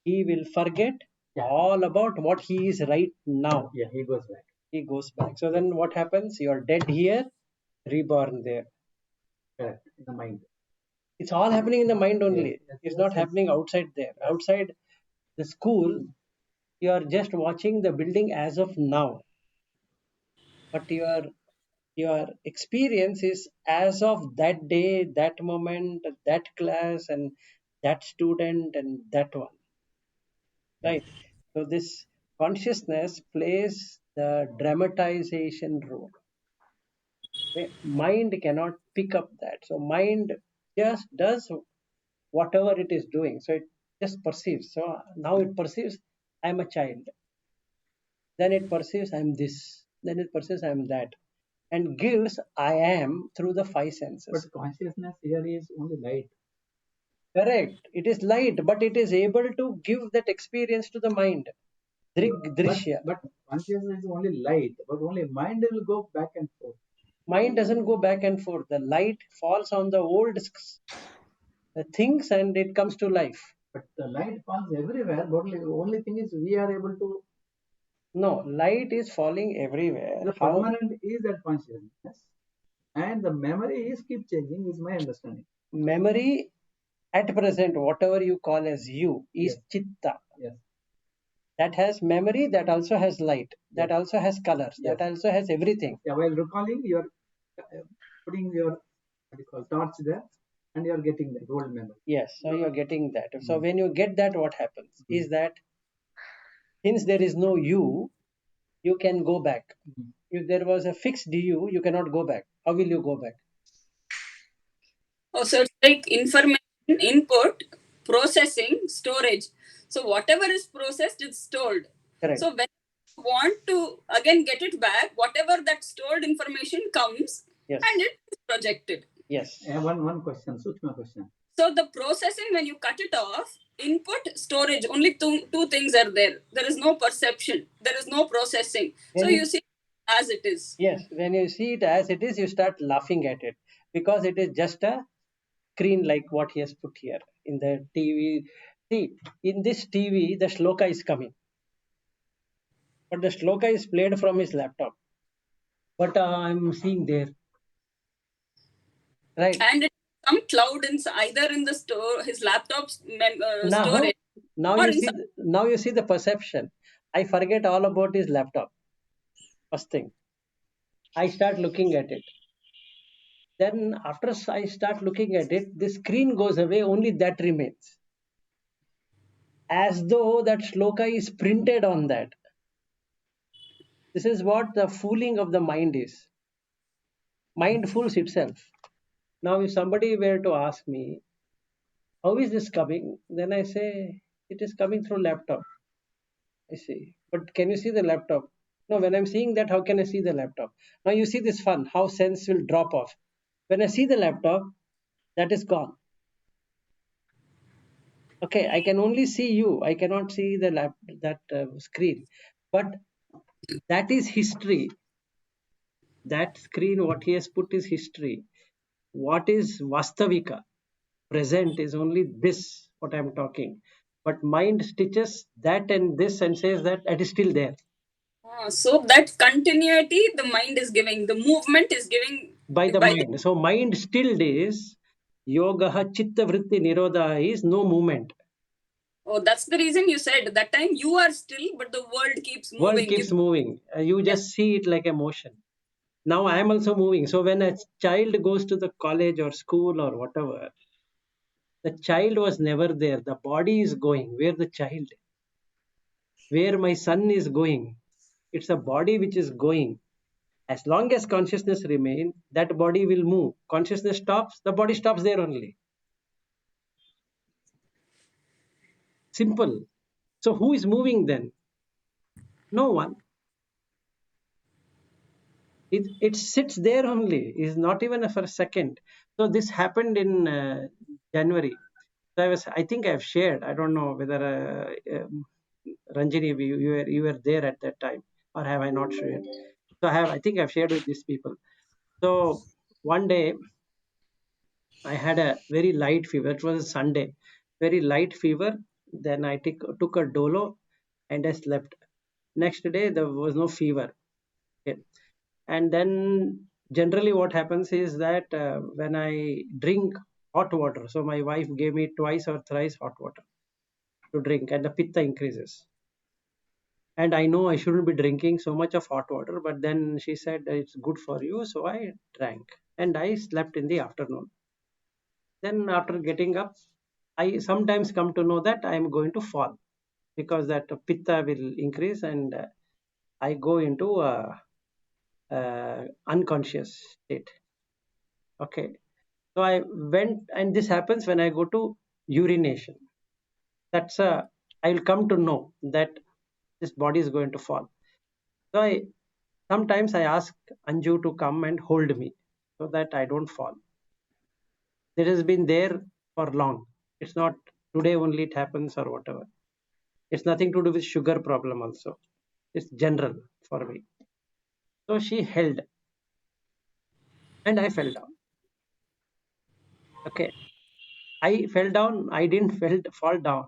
he will forget Yeah. all about what he is right now. Yeah, he goes back. He goes back. So then what happens? You're dead here, reborn there. Correct. In the mind. It's all happening in the mind Yes. only. Yes. It's Yes. not Yes. happening outside there. Yes. Outside the school, you are just watching the building as of now. But your experience is as of that day, that moment, that class, and that student, and that one. Right? So this consciousness plays the dramatization role. Mind cannot pick up that. So mind just does whatever it is doing. So it just perceives. So now it perceives I'm a child. Then it perceives I'm this. Then it perceives I'm that. And gives I am through the five senses. But consciousness here is only light. Correct. It is light, but it is able to give that experience to the mind. Drig, drishya. But consciousness is only light, but only mind will go back and forth. Mind doesn't go back and forth. The light falls on the old things and it comes to life. But the light falls everywhere. But only thing is we are able to. No, light is falling everywhere. The How? permanent is that consciousness, and the memory is keep changing. Is my understanding. Memory at present, whatever you call as you, is Yes. chitta. Yes. That has memory, that also has light, that Yes. also has colors, Yes. that also has everything. Yeah, while recalling, you are putting your what you call torch there, and you are getting the old memory. Yes, so you're getting that. So when you get that, what happens is that since there is no you, you can go back. If there was a fixed you cannot go back. How will you go back? Oh, so it's like information input, processing, storage. So whatever is processed is stored. Correct. So when you want to again get it back, whatever that stored information comes Yes. and it is projected. Yes. I have one question, Sukma question. So the processing, when you cut it off, input, storage, only two things are there. There is no perception. There is no processing. So you see as it is. Yes, when you see it as it is, you start laughing at it because it is just a screen like what he has put here in the TV. See, in this TV, the shloka is coming, but the shloka is played from his laptop. But I'm seeing there, right? And it's some cloud in either in the store, his laptop's Now, storage, now or you in see, now you see the perception. I forget all about his laptop. First thing, I start looking at it. Then after I start looking at it, the screen goes away. Only that remains, as though that shloka is printed on that. This is what the fooling of the mind is. Mind fools itself. Now, if somebody were to ask me, how is this coming? Then I say, it is coming through laptop. I see. But can you see the laptop? No, when I'm seeing that, how can I see the laptop? Now you see this fun, how sense will drop off. When I see the laptop, that is gone. Okay, I can only see you. I cannot see the that screen. But that is history. That screen, what he has put is history. What is Vastavika? Present is only this, what I'm talking. But mind stitches that and this and says that it is still there. So that continuity the mind is giving, the movement is giving By the by the. mind. So mind stilled is yoga chitta vritti nirodha is no movement. Oh, that's the reason you said that time you are still, but the world keeps World moving. keeps moving. You Yes. just see it like a motion. Now I am also moving. So when a child goes to the college or school or whatever, the child was never there. The body is going. Where the child? Where my son is going? It's a body which is going. As long as consciousness remains, that body will move. Consciousness stops, the body stops there only. Simple. So who is moving then? No one. It sits there only. Is not even for a second. So this happened in January. So I think I've shared. I don't know whether Ranjini, you were there at that time, or have I not shared? So I think I've shared with these people. So one day I had a very light fever. It was a Sunday, very light fever. Then I took a dolo and I slept. Next day there was no fever. Okay. And then generally what happens is that when I drink hot water, so my wife gave me twice or thrice hot water to drink, and the pitta increases. And I know I shouldn't be drinking so much of hot water, but then she said it's good for you, so I drank and I slept in the afternoon. Then after getting up, I sometimes come to know that I am going to fall because that pitta will increase and I go into a, unconscious state. Okay, so I went, and this happens when I go to urination. That's a I will come to know that this body is going to fall. So I sometimes I ask Anju to come and hold me so that I don't fall. It has been there for long. It's not today only it happens or whatever. It's nothing to do with sugar problem also. It's general for me. So she held and I fell down. Okay. I fell down. I didn't fall down.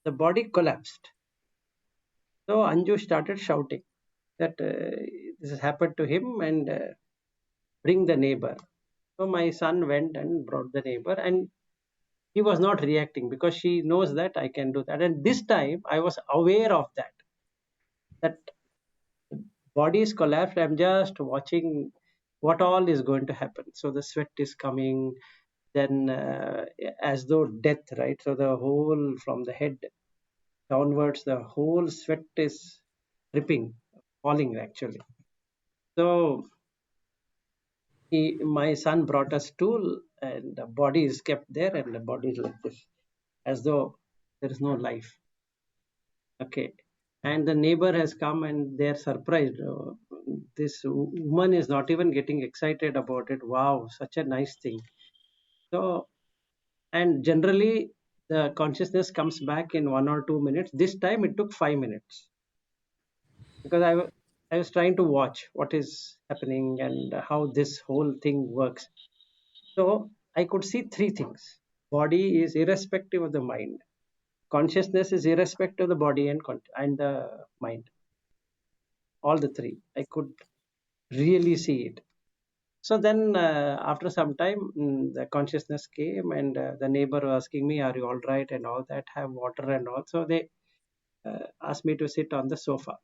The body collapsed. So Anju started shouting that this has happened to him and bring the neighbor. So my son went and brought the neighbor, and he was not reacting because she knows that I can do that. And this time I was aware of that body is collapsed. I'm just watching what all is going to happen. So the sweat is coming, then as though death, right? So the whole from the head downwards, the whole sweat is dripping, falling actually. So my son brought a stool, and the body is kept there, and the body is like this, as though there is no life. Okay. And the neighbor has come and they're surprised. This woman is not even getting excited about it. Wow, such a nice thing. So, and generally the consciousness comes back in 1 or 2 minutes. This time it took 5 minutes because I was trying to watch what is happening and how this whole thing works. So I could see three things. Body is irrespective of the mind. Consciousness is irrespective of the body and the mind. All the three. I could really see it. So then, after some time, the consciousness came, and the neighbor was asking me, "Are you all right?" and all that. Have water and all. So they asked me to sit on the sofa.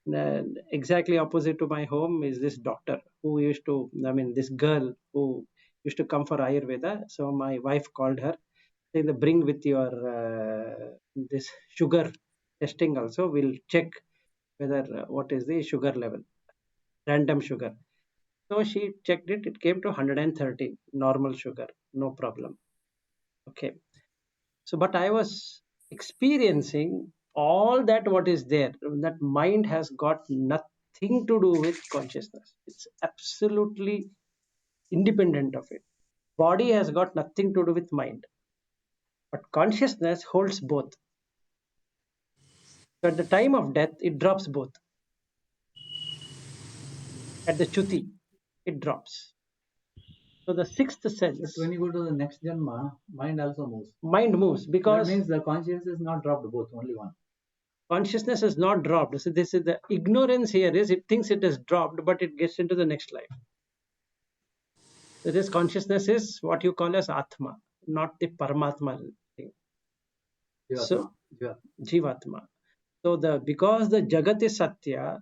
And exactly opposite to my home is this doctor who used to, I mean, this girl who used to come for Ayurveda. So my wife called her, saying, "Bring with your this sugar testing also. We'll check whether what is the sugar level, random sugar." So she checked it. It came to 130 normal sugar, no problem. Okay. So, but I was experiencing all that what is there, that mind has got nothing to do with consciousness. It's absolutely independent of it. Body has got nothing to do with mind, but consciousness holds both. So at the time of death, it drops both. At the chuti, it drops. So the sixth But sense, when you go to the next Janma, mind also moves. mind moves That because means the consciousness is not dropped both, only one. consciousness is not dropped. So this is the ignorance here is it thinks it is dropped, but it gets into the next life. So this consciousness is what you call as Atma, not the Paramatma thing. So Jivatma. Jivatma. So the because the Jagat is Satya,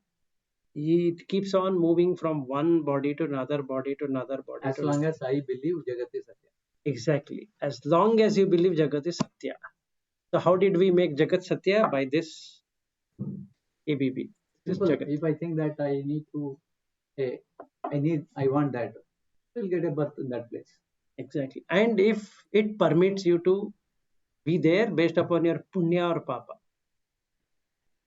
it keeps on moving from one body to another body to another body. As long as I believe Jagat is Satya. Exactly. As long as you believe Jagat is Satya. So how did we make Jagat Satya? By this ABB. This Simple. Jagat. If I think that I need to, I want that, I will get a birth in that place. Exactly. And if it permits you to be there based upon your punya or papa.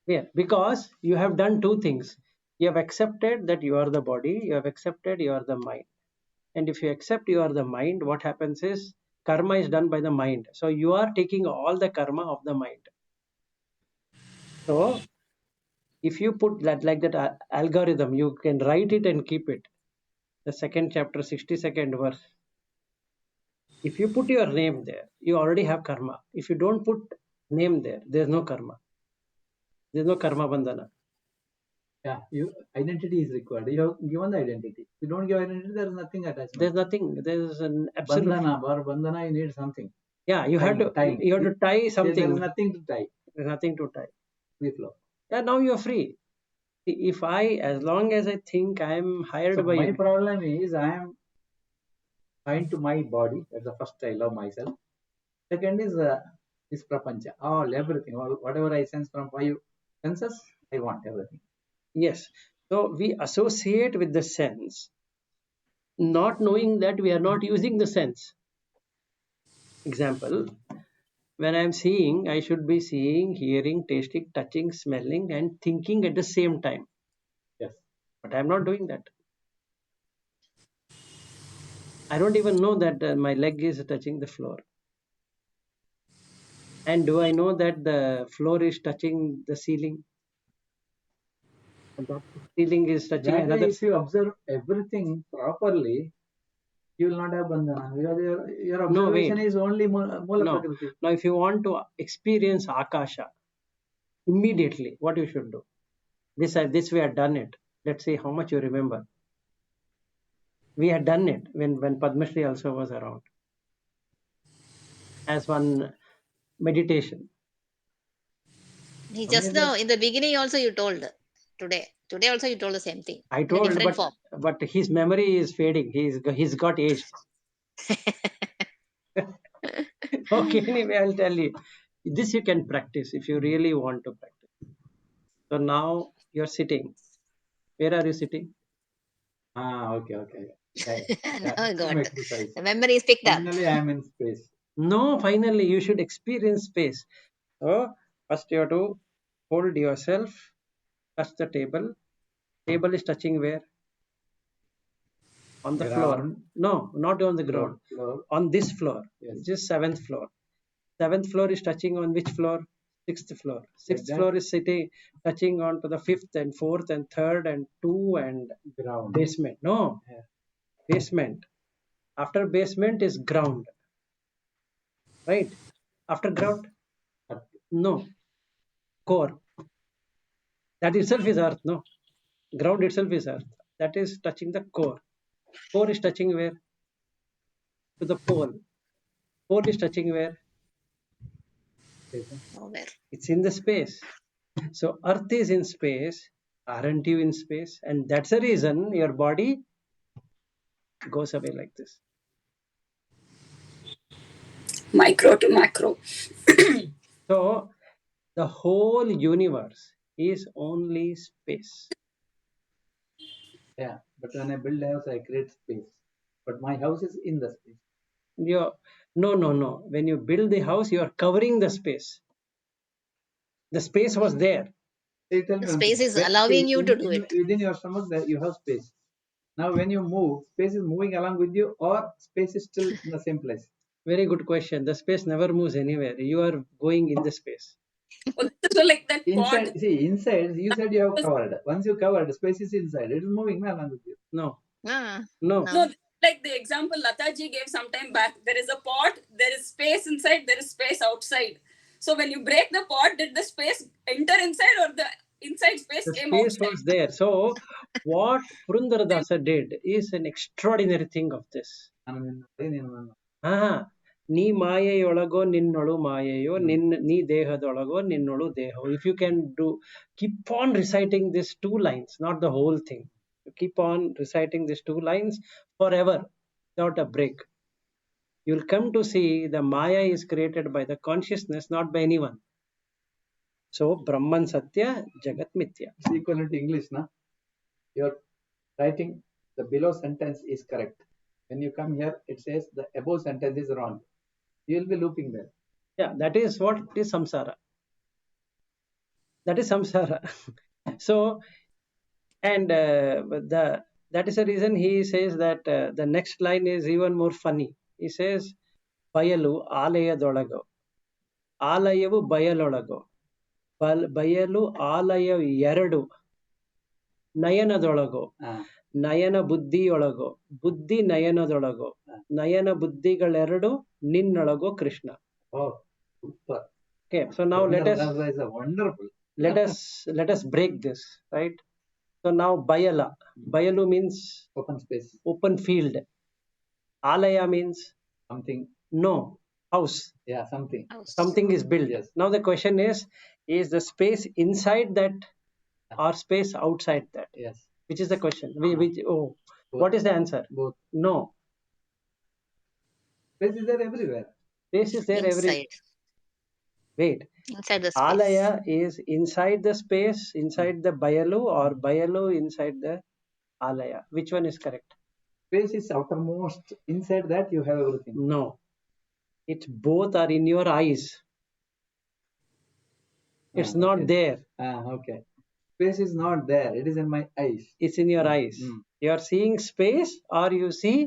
Yeah, because you have done two things. You have accepted that you are the body, you have accepted you are the mind. And if you accept you are the mind, what happens is karma is done by the mind. So you are taking all the karma of the mind. So if you put that like that algorithm, you can write it and keep it. The second chapter, 62nd verse. If you put your name there, you already have karma. If you don't put name there, there's no karma. There's no karma bandhana. Yeah, identity is required. You have given the identity. If you don't give identity, there is nothing attached. There's nothing. There's an absolute. Bandhana, you need something. Yeah, you have to. Tying. You have to tie something. There is nothing to tie. There's nothing to tie. Free flow. Yeah, now you're free. If as long as I think I am hired So by my you. problem is I am kind to my body. That's the first I love myself. Second is this prapancha. Everything, whatever I sense from 5 senses, I want everything. Yes. So we associate with the sense, not knowing that we are not using the sense. Example, when I'm seeing, I should be seeing, hearing, tasting, touching, smelling, and thinking at the same time. Yes. But I'm not doing that. I don't even know that my leg is touching the floor. And do I know that the floor is touching the ceiling? And that ceiling is touching That way, another. if you observe everything properly, you will not have bandhana because your observation is only mula prakriti. Now, if you want to experience akasha immediately, what you should do? This we had done it. Let's see how much you remember. We had done it when Padma Shri also was around as one meditation. Just now in the beginning also you told today. Today also you told the same thing. I in a told, different form. but his memory is fading. He's got age. Okay, anyway, I'll tell you. This you can practice if you really want to practice. So now you're sitting. Where are you sitting? Okay. Now I got exercise. the memory is picked up. Finally, I am in space. No, finally, you should experience space. So, first you have to hold yourself, touch the table. Table is touching where? On the floor. No, not on the ground. Floor. On this floor, Yes. which is seventh floor. Seventh floor is touching on which floor? Sixth floor. Sixth floor is sitting, touching on to the fifth and fourth and third and two and Ground. basement. No, basement. After basement is ground. Right? After ground? No. Core. That itself is earth, no? Ground itself is earth. That is touching the core. Core is touching where? To the pole. Pole is touching where? Nowhere. It's in the space. So earth is in space. Aren't you in space? And that's the reason your body goes away like this. Micro to macro. So the whole universe is only space. Yeah, but when I build a house, I create space. But my house is in the space. No. When you build the house, you are covering the space. The space was there. You tell me The one thing. space is allowing you to do it. Within your stomach, there you have space. Now, when you move, space is moving along with you, or space is still in the same place. Very good question. The space never moves anywhere. You are going in the space. Oh, so like that pod. Inside, see, inside, you said you have covered. Once you covered, space is inside. It is moving along with you. No, Ah, no. No, like the example Lataji gave some time back. There is a pot, there is space inside, there is space outside. So when you break the pot, did the space enter inside or the inside space The came space outside? was there. So, what Purandaradasa did is an extraordinary thing of this. ನೀ ಮಾಯೆಯೊಳಗೋ ನಿನ್ನೊಳು ಮಾಯೆಯೋ ನೀ ದೇಹದೊಳಗೋ ನಿನ್ನೊಳು ದೇಹೋ. If you can keep on reciting these two lines, not the whole thing. Keep on reciting these two lines forever without a break. You'll come to see the Maya is created by the consciousness, not by anyone. So, Brahman Satya, Jagat Mithya. It's equivalent to English, na? You're writing the below sentence is correct. When you come here, it says the above sentence is wrong. You will be looping there. Yeah, that is what is samsara. That is samsara. So, and that is the reason he says that the next line is even more funny. He says, ಬಯಲು ಆಲಯದೊಳಗೋ ಆಲಯವು ಬಯಲೊಳಗೋ ಬಯಲು ಆಲಯ ಎರಡು ನಯನದೊಳಗೋ ನಯನ ಬುದ್ಧಿಯೊಳಗೋ ಬುದ್ಧಿ ನಯನದೊಳಗೋ ನಯನ ಬುದ್ಧಿಗಳೆರಡು ನಿನ್ನೊಳಗೋ Krishna. Oh, super. Okay, so now Wonderful. let us break this, right? So now bayalu means Open space. open field. Alaya means Something. no, house. Yeah, something. Something is built. Yes. Now the question is the space inside that or space outside that? Yes. Which is the question? Both. What is the answer? Both. No. Space is there everywhere. Space is there everywhere. Wait. Inside the space. Alaya is inside the space, inside the bayalu, or bayalu inside the alaya. Which one is correct? Space is outermost. Inside that you have everything. No. It's both are in your eyes. It's not there. Okay. Space is not there. It is in my eyes. It's in your eyes. You are seeing space, or you see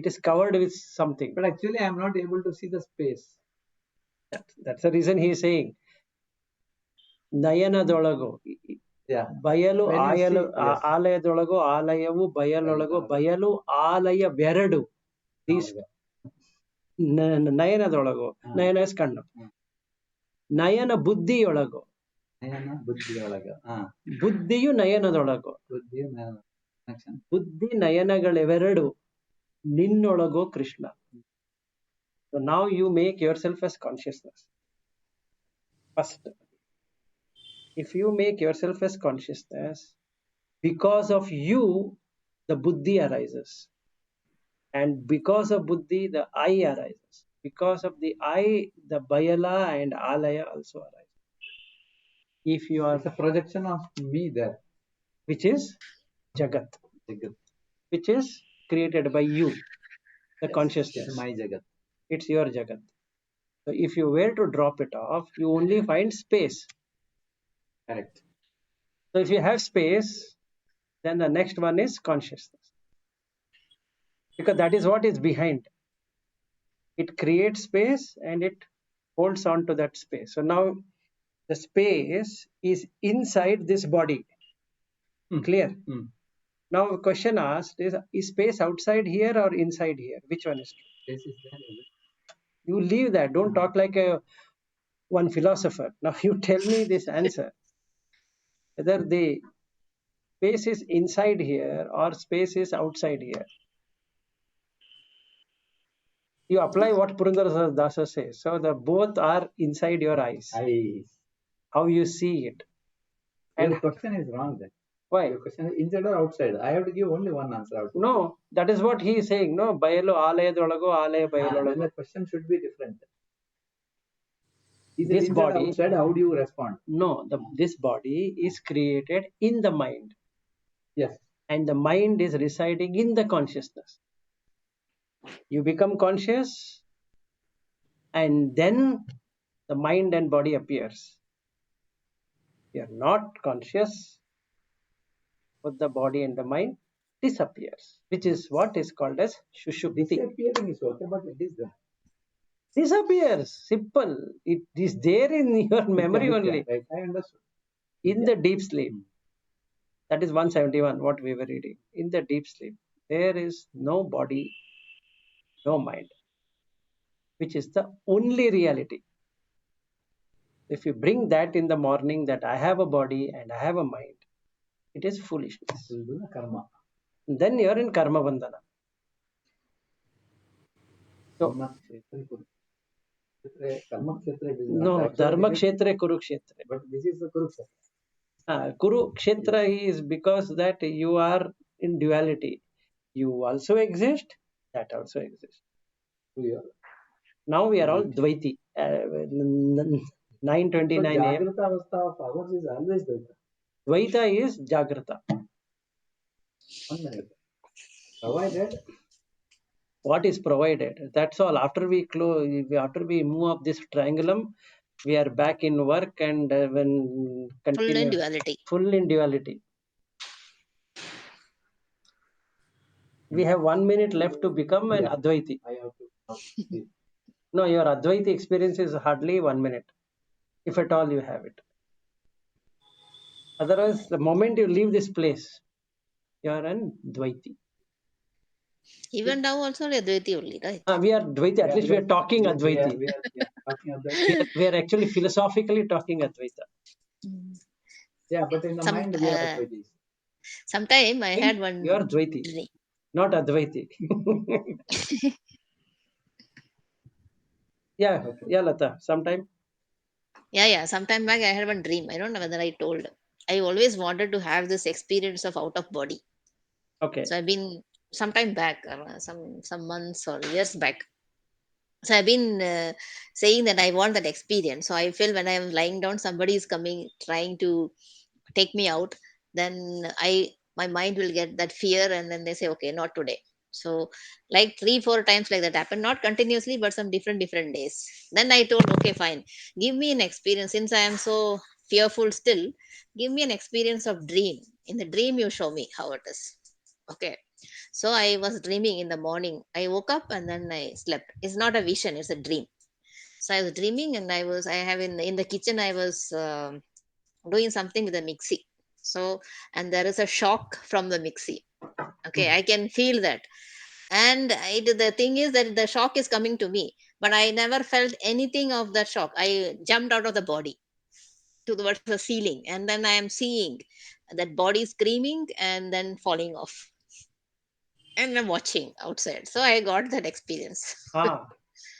it is covered with something. But actually, I am not able to see the space. That's the reason he is saying. ನಯನದೊಳಗೋ ಬಯಲು ಆಯಲು ಆಲಯದೊಳಗೋ ಆಲಯವು ಬಯಲೊಳಗೋ ಬಯಲು ಆಲಯವೆರಡು. ನಯನದೊಳಗೋ ನಯನ is ಕಣ್ಣು. ನಯನ ಬುದ್ಧಿಯೊಳಗೋ ಬುದ್ಧಿಯು ನಯನದೊಳಗೋ ಬುದ್ಧಿ ನಯನಗಳೆರಡು ನಿನ್ನೊಳಗೋ Krishna. So now you make yourself as consciousness. First, if you make yourself as consciousness, because of you, the buddhi arises. And because of buddhi, the I arises. Because of the I, the bayala and alaya also arise. If you are... It's a projection of me there. Which is Jagat. Which is created by you, the consciousness. It's my Jagat. It's your Jagat. So if you were to drop it off, you only find space. Correct. So if you have space, then the next one is consciousness. Because that is what is behind. It creates space and it holds on to that space. So now the space is inside this body. Clear? Now the question asked is space outside here or inside here? Which one is true? Space is there. You leave that. Don't talk like one philosopher. Now you tell me this answer. Whether the space is inside here or space is outside here. You apply what Purandaradasa says. So the both are inside your eyes. How you see it. And the question is wrong then. Why? Your question is inside or outside. I have to give only one answer. No, that is what he is saying. No, bayalo alayadolago alaya bayalolago. The question should be different. Is this it body outside? How do you respond? No, this body is created in the mind. Yes. And the mind is residing in the consciousness. You become conscious and then the mind and body appears. You are not conscious, but the body and the mind disappears, which is what is called as Shushupti. Disappearing is okay, but it is there. Disappears. Simple. It is there in your memory Nitya, only. right? I understood. In the deep sleep. Hmm. That is 171, what we were reading. In the deep sleep, there is no body, no mind, which is the only reality. If you bring that in the morning, that I have a body and I have a mind, it is foolishness. Will do the karma. Then you are in karma bandhana. So, Karma kshetra, karma kshetra is not no, actually dharma this is- kshetra, kurukshetra. but this is the Kurukshetra. Kurukshetra is because that you are in duality. You also exist, that also exists. We are. Now we are all Dvaiti. 9:29 So a.m. Jagrata Avastha of ours is always Dvaita. Dvaita is Jagrata. 1 minute. Provided What is provided? That's all. After we close, after we move up this triangulum, we are back in work and when Full in continue duality. full in duality. We have 1 minute left to become an Yeah. Advaiti. I have to. No, your Advaiti experience is hardly 1 minute, if at all you have it. Otherwise, the moment you leave this place, you are an Dvaiti. Even now also Advaiti only, right? We are Dvaiti. At Yeah, least we are talking Advaiti. We are talking Advaita. We are actually philosophically talking Advaita. Yeah, but in the mind we are Advaitis. Sometime I had one You are Dvaiti, dream. not Advaiti. Yeah, Okay. yeah, Lata. Sometime. Yeah. Sometime back I had one dream. I don't know whether I told. I always wanted to have this experience of out of body. Okay. So I've been sometime back, some months or years back. So I've been saying that I want that experience. So I feel when I'm lying down, somebody is coming, trying to take me out. Then my mind will get that fear, and then they say, okay, not today. So like 3 4 times like that happened, not continuously, but some different days. Then I told, okay, fine, give me an experience. Since I am so fearful still, give me an experience of dream. In the dream, you show me how it is. Okay. So I was dreaming in the morning. I woke up and then I slept. It's not a vision, it's a dream. So I was dreaming, and I have in the kitchen, I was doing something with a mixie. So, and there is a shock from the mixie. Okay, I can feel that. And the thing is that the shock is coming to me, but I never felt anything of that shock. I jumped out of the body towards the ceiling, and then I am seeing that body screaming and then falling off. And I'm watching outside. So I got that experience.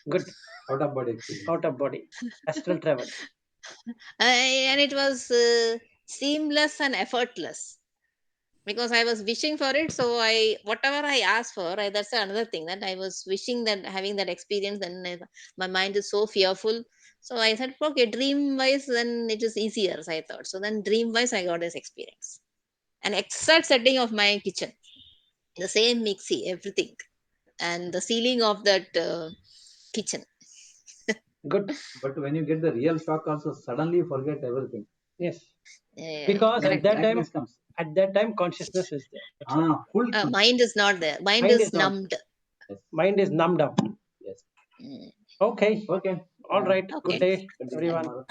Good. Out of body experience. Out of body. Astral travel. And it was seamless and effortless because I was wishing for it. So whatever I asked for, that's another thing that I was wishing, that having that experience. Then my mind is so fearful. So I said, okay, dream wise, then it is easier. So I thought. So then dream wise, I got this experience. An exact setting of my kitchen, the same mixie, everything, and the ceiling of that kitchen. Good. But when you get the real shock, also suddenly you forget everything. Yes. Yeah, Because Then at that time, blankness comes. consciousness is there. That's all. Full. mind is not there. Mind Mind is is not. numbed. Yes. Mind is numbed up. Yes. Mm. Okay. Okay. All right. Okay. Good day, Continue everyone. tomorrow.